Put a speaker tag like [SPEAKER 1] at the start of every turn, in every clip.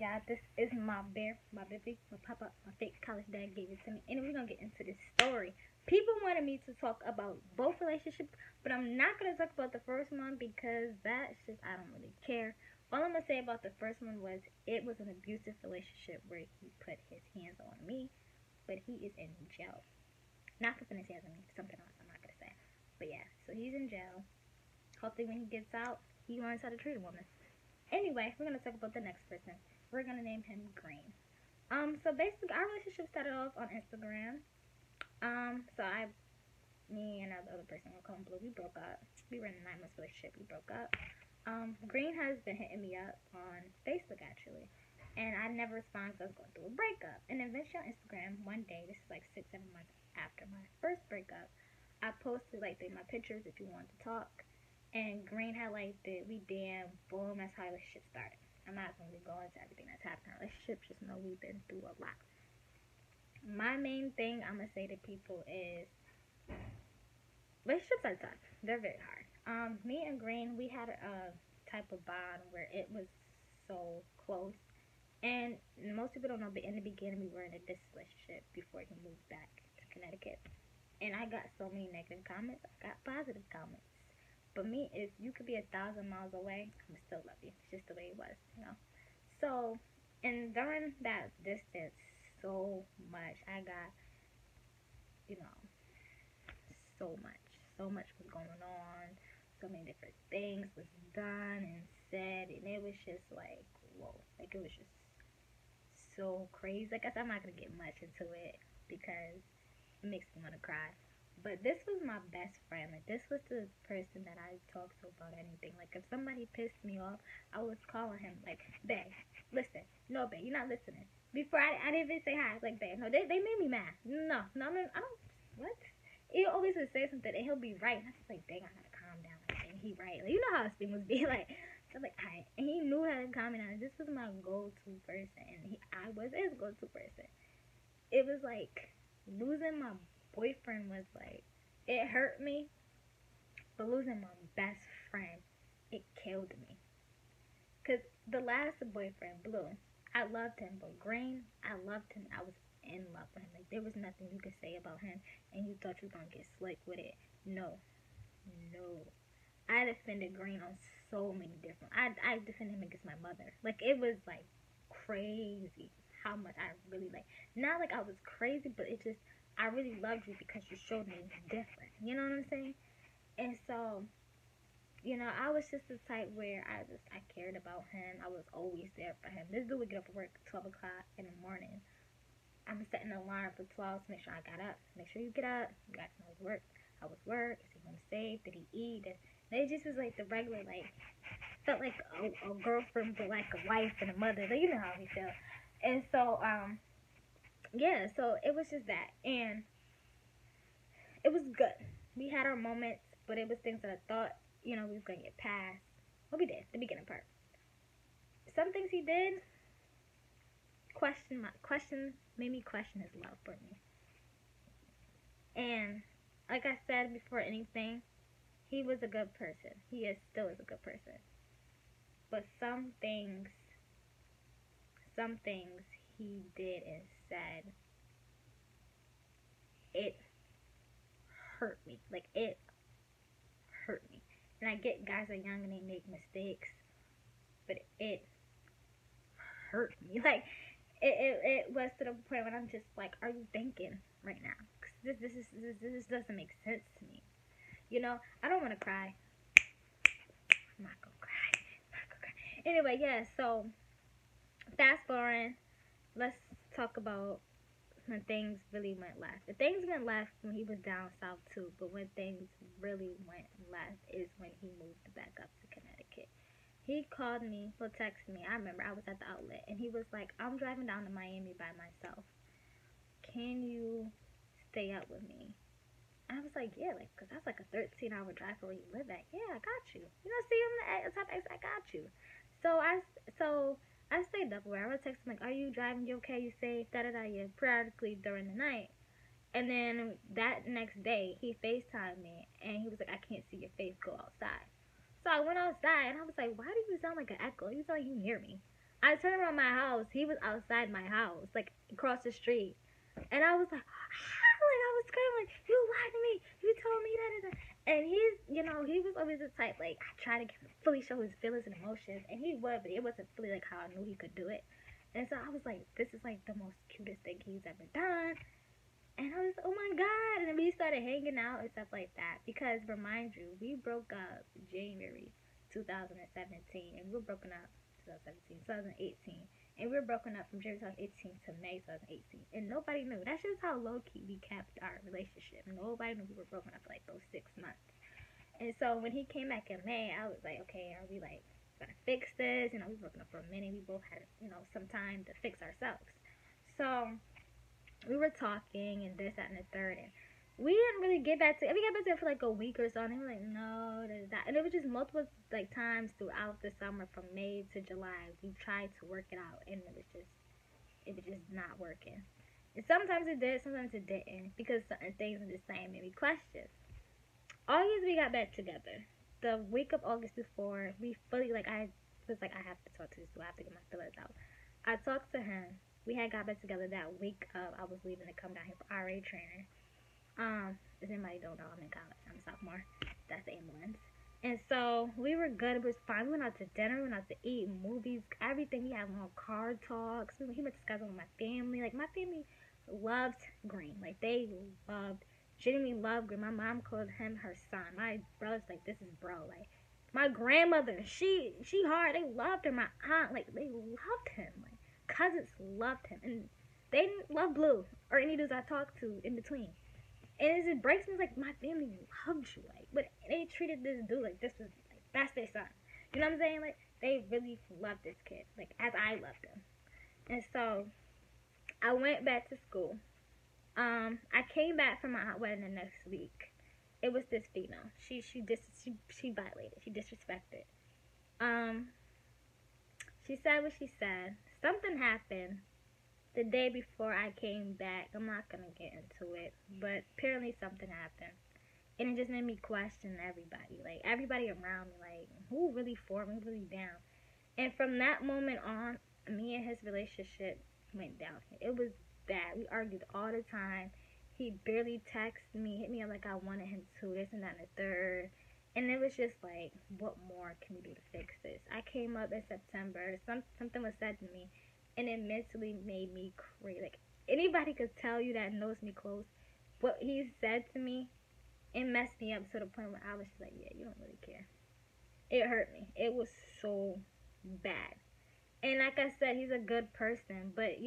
[SPEAKER 1] Yeah, this is my bear, my baby, my papa, my fake college dad gave it to me. And we're gonna get into this story. People wanted me to talk about both relationships, but I'm not gonna talk about the first one because that's just I don't really care. All I'm gonna say about the first one was it was an abusive relationship where he put his hands on me, but he is in jail. Not for putting his hands on me, something else I'm not gonna say. But yeah, so he's in jail. Hopefully when he gets out, he learns how to treat a woman. Anyway, we're gonna talk about the next person. We're gonna name him Green. So basically, our relationship started off on Instagram. So me and the other person, we'll call him Blue, we broke up. We were in a 9 month relationship. We broke up. Green has been hitting me up on Facebook actually, and I never responded because I was going through a breakup. And eventually on Instagram, one day, this is like 6, 7 months after my first breakup, I posted like my pictures if you want to talk, and Green had like the we damn boom. That's how our relationship started. I'm not going to go into everything that's happened in our relationship. Just know we've been through a lot. My main thing I'm gonna say to people is relationships are tough. They're very hard. Me and Green, we had a type of bond where it was so close. And most people don't know, but in the beginning, we were in a distant relationship before he moved back to Connecticut. And I got so many negative comments. I got positive comments. But me, if you could be 1,000 miles away, I'm still love you. It's just the way it was, you know. So, and during that distance, so much I got, you know, so much was going on. So many different things was done and said, and it was just like, whoa, like it was just so crazy. Like I said, I'm not gonna get much into it because it makes me want to cry. But this was my best friend. Like this was the person that I talked to about anything. Like if somebody pissed me off, I was calling him like, "Babe, listen, no, babe, you're not listening." Before I didn't even say hi. I was like, "Babe, no, they made me mad. No, I don't. What?" He always would say something and he'll be right. And I was like, "Dang, I gotta calm down." Like, and he right. Like you know how his thing was be like. So I'm like, alright. And he knew how to calm me down. This was my go-to person, and I was his go-to person. It was like losing my boyfriend was like it hurt me, but losing my best friend, it killed me. Cause the last boyfriend, Blue, I loved him, but Green, I loved him. I was in love with him. Like there was nothing you could say about him, and you thought you were gonna get slick with it. No, no. I defended Green on so many different. I defended him against my mother. Like it was like crazy how much I really like. Not like I was crazy, but it just I really loved you because you showed me different. You know what I'm saying? And so I was just the type where I cared about him. I was always there for him. This dude would get up at work at 12 o'clock in the morning. I'm setting an alarm for 12 to make sure I got up. Make sure you get up. You got to know his work. How was work? Is he home safe? Did he eat? And it just was like the regular, like, felt like a girlfriend, but like a wife and a mother. Like, you know how we feel. And so, yeah, so it was just that. And it was good. We had our moments, but it was things that I thought, we was going to get past. Well, we did, the beginning part. Some things he did, made me question his love for me. And like I said before anything, he was a good person. He still is a good person. But some things he did and said, it hurt me. Like it hurt me. And I get guys are young and they make mistakes, but it hurt me. Like it was to the point when I'm just like, are you thinking right now? Cause this doesn't make sense to me. I don't want to cry. I'm not gonna cry. I'm not gonna cry. Anyway, yeah. So fast forward. Let's talk about when things really went left. The things went left when he was down south too, but when things really went left is when he moved back up to Connecticut. He called me, well, texted me. I remember I was at the outlet, and he was like, "I'm driving down to Miami by myself. Can you stay up with me?" And I was like, "Yeah, like, cause that's like a 13-hour drive from where you live at. Yeah, I got you. See, I'm the type I got you." So I stayed up where I would text him like, "Are you driving? You okay? You safe? Da da da." Yeah, periodically during the night. And then that next day, he FaceTimed me, and he was like, "I can't see your face. Go outside." So I went outside, and I was like, "Why do you sound like an echo? You sound like you hear me." I turned around my house. He was outside my house, like across the street. And I was like, ah, like I was screaming, like, you lied to me. You told me that. And he's, he was always the type, like, I try to fully show his feelings and emotions. And he would, but it wasn't fully like how I knew he could do it. And so I was like, this is like the most cutest thing he's ever done. And I was, oh my God. And then we started hanging out and stuff like that. Because, remind you, we broke up January 2017. And we were broken up 2018. And we were broken up from January 2018 to May 2018. And nobody knew. That's just how low key we kept our relationship. Nobody knew we were broken up for like those 6 months. And so when he came back in May, I was like, okay, are we like gonna fix this? We were broken up for a minute. We both had, some time to fix ourselves. So we were talking and this, that, and the third. And we didn't really get back to we got back together for like a week or so, and they were like, no, that, and it was just multiple like times throughout the summer from May to July. We tried to work it out, and it was just not working. And sometimes it did, sometimes it didn't, because certain things in the same made me question. August we got back together. The week of August before, we fully I was like, I have to talk to this dude. I have to get my feelings out. I talked to him. We had got back together that week of I was leaving to come down here for RA training. If anybody don't know, I'm in college. I'm a sophomore. That's the ambulance. And so we were good. It was fine. We went out to dinner. We went out to eat, movies, everything. We had long car talks. He went to schedule with my family. Like, my family loved Green. Like, they genuinely loved Green. My mom called him her son. My brother's like, this is bro. Like, my grandmother, she hard. They loved her. My aunt, like, they loved him. Like, cousins loved him. And they didn't love Blue or any dudes I talked to in between. And it breaks me, like, my family loved you, like, but they treated this dude like this was, like, that's their son. You know what I'm saying? Like, they really loved this kid, like, as I loved him. And so, I went back to school. I came back from my aunt wedding the next week. It was this female. She violated. She disrespected. She said what she said. Something happened the day before I came back. I'm not gonna get into it, but apparently something happened, and it just made me question everybody, like everybody around me, like who really for me, who really down. And from that moment on, me and his relationship went down. It was bad. We argued all the time. He barely texted me, hit me up like I wanted him to, this and that and the third. And it was just like, what more can we do to fix this? I came up in September. Something was said to me, and it mentally made me crazy. Like, anybody could tell you that knows me close. What he said to me, it messed me up to the point where I was just like, yeah, you don't really care. It hurt me. It was so bad. And like I said, he's a good person, but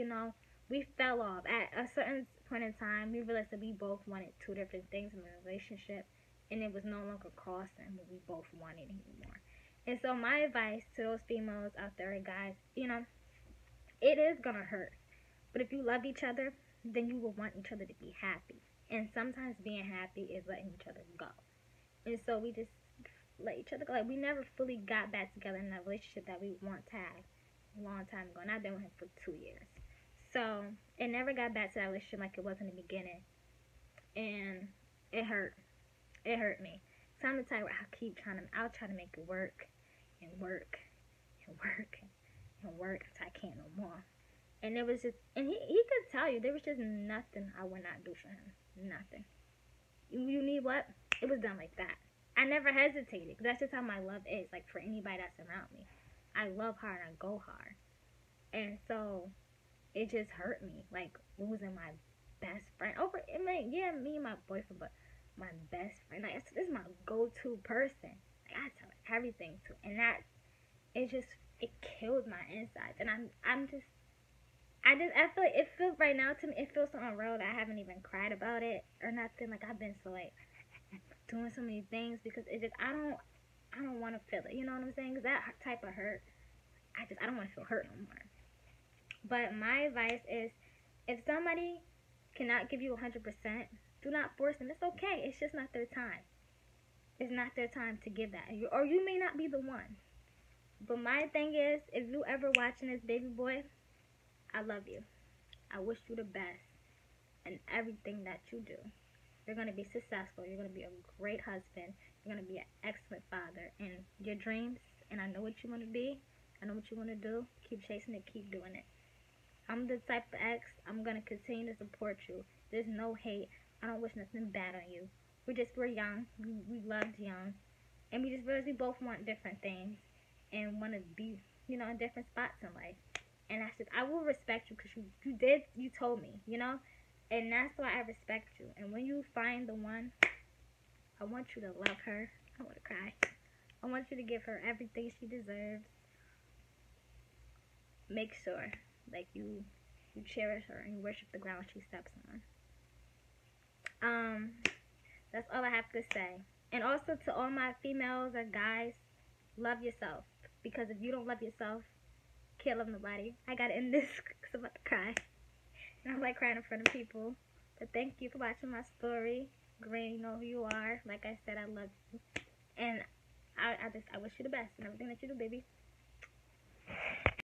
[SPEAKER 1] we fell off. At a certain point in time, we realized that we both wanted two different things in a relationship, and it was no longer crossing what we both wanted anymore. And so my advice to those females out there, guys, it is gonna hurt. But if you love each other, then you will want each other to be happy. And sometimes being happy is letting each other go. And so we just let each other go. Like, we never fully got back together in that relationship that we want to have a long time ago. And I've been with him for 2 years. So it never got back to that relationship like it was in the beginning. And it hurt. It hurt me. So I'm the type where I'll try to make it work and work and work and work until I can't no more. And it was just, and he could tell you, there was just nothing I would not do for him. Nothing. You need what? It was done like that. I never hesitated, because that's just how my love is, like, for anybody that's around me. I love hard and I go hard. And so, it just hurt me, like, losing my best friend. Me and my boyfriend, but my best friend. Like, this is my go-to person. Like, I tell her everything to. And that, it killed my insides. And I feel like it feels right now to me, it feels so unreal that I haven't even cried about it or nothing. Like, I've been so, like, doing so many things, because it just, I don't want to feel it, you know what I'm saying? Because that type of hurt, I don't want to feel hurt no more. But my advice is, if somebody cannot give you 100%, do not force them. It's okay. It's just not their time. It's not their time to give that. Or you may not be the one. But my thing is, if you ever watching this, baby boy, I love you. I wish you the best in everything that you do. You're going to be successful. You're going to be a great husband. You're going to be an excellent father. And your dreams, and I know what you want to be, I know what you want to do. Keep chasing it. Keep doing it. I'm the type of ex, I'm going to continue to support you. There's no hate. I don't wish nothing bad on you. We're young. We loved young. And we just realized we both want different things. And want to be, in different spots in life. And that's just, I will respect you because you told me, And that's why I respect you. And when you find the one, I want you to love her. I want to cry. I want you to give her everything she deserves. Make sure, like, you cherish her and you worship the ground she steps on. That's all I have to say. And also to all my females or guys, love yourself. Because if you don't love yourself, can't love nobody. I gotta end this because I'm about to cry. And I like crying in front of people. But thank you for watching my story. Green, you know who you are. Like I said, I love you. And I wish you the best in everything that you do, baby.